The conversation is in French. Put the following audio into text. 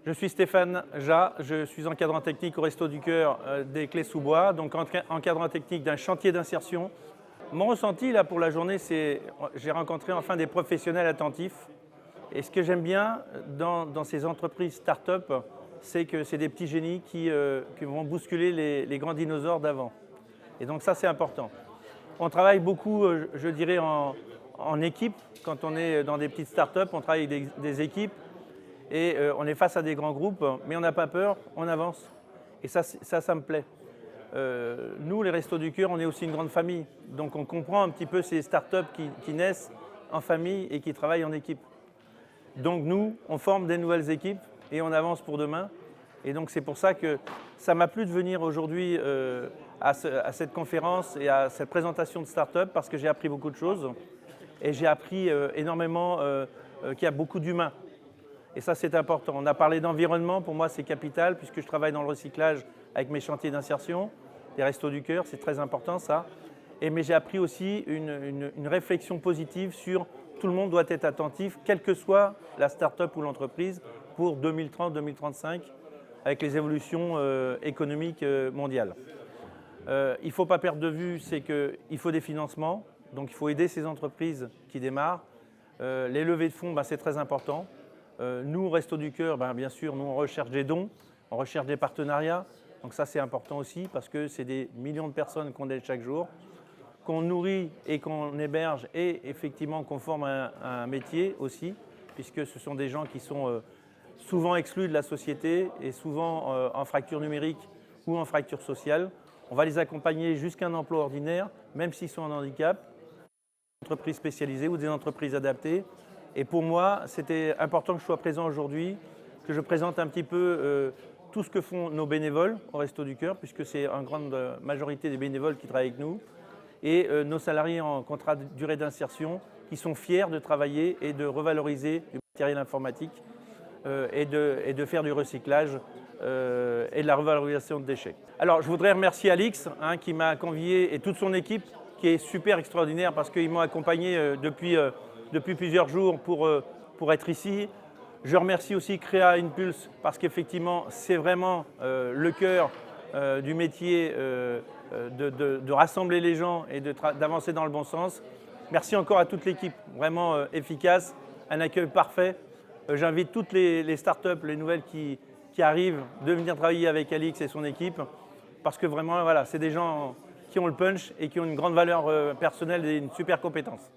Je suis Stéphane Jat, je suis encadrant technique au Resto du Cœur des Clés-sous-Bois, donc encadrant technique d'un chantier d'insertion. Mon ressenti là pour la journée, c'est j'ai rencontré enfin des professionnels attentifs. Et ce que j'aime bien dans ces entreprises start-up, c'est que c'est des petits génies qui vont bousculer les grands dinosaures d'avant. Et donc ça, c'est important. On travaille beaucoup, je dirais, en équipe. Quand on est dans des petites start-up, on travaille avec des équipes. Et on est face à des grands groupes, mais on n'a pas peur, on avance. Et ça me plaît. Nous, les Restos du Cœur, on est aussi une grande famille. Donc on comprend un petit peu ces startups qui naissent en famille et qui travaillent en équipe. Donc nous, on forme des nouvelles équipes et on avance pour demain. Et donc c'est pour ça que ça m'a plu de venir aujourd'hui à cette conférence et à cette présentation de start-up parce que j'ai appris beaucoup de choses. Et j'ai appris énormément qu'il y a beaucoup d'humains. Et ça, c'est important. On a parlé d'environnement, pour moi, c'est capital, puisque je travaille dans le recyclage avec mes chantiers d'insertion, des Restos du Cœur, c'est très important ça. Mais j'ai appris aussi une réflexion positive sur tout le monde doit être attentif, quelle que soit la start-up ou l'entreprise, pour 2030-2035, avec les évolutions économiques mondiales. Il ne faut pas perdre de vue, c'est qu'il faut des financements, donc il faut aider ces entreprises qui démarrent. Les levées de fonds, c'est très important. Nous, au Resto du Cœur, bien sûr, nous on recherche des dons, on recherche des partenariats. Donc ça, c'est important aussi parce que c'est des millions de personnes qu'on aide chaque jour, qu'on nourrit et qu'on héberge et effectivement qu'on forme un métier aussi, puisque ce sont des gens qui sont souvent exclus de la société et souvent en fracture numérique ou en fracture sociale. On va les accompagner jusqu'à un emploi ordinaire, même s'ils sont en handicap, des entreprises spécialisées ou des entreprises adaptées. Et pour moi, c'était important que je sois présent aujourd'hui, que je présente un petit peu tout ce que font nos bénévoles au Resto du Cœur, puisque c'est une grande majorité des bénévoles qui travaillent avec nous, et nos salariés en contrat de durée d'insertion qui sont fiers de travailler et de revaloriser du matériel informatique et de faire du recyclage et de la revalorisation de déchets. Alors, je voudrais remercier Alix qui m'a convié et toute son équipe qui est super extraordinaire parce qu'ils m'ont accompagné depuis plusieurs jours pour être ici. Je remercie aussi Créa Impulse parce qu'effectivement, c'est vraiment le cœur du métier de rassembler les gens et d'avancer dans le bon sens. Merci encore à toute l'équipe, vraiment efficace, un accueil parfait. J'invite toutes les startups, les nouvelles qui arrivent, de venir travailler avec Alix et son équipe parce que vraiment, voilà, c'est des gens qui ont le punch et qui ont une grande valeur personnelle et une super compétence.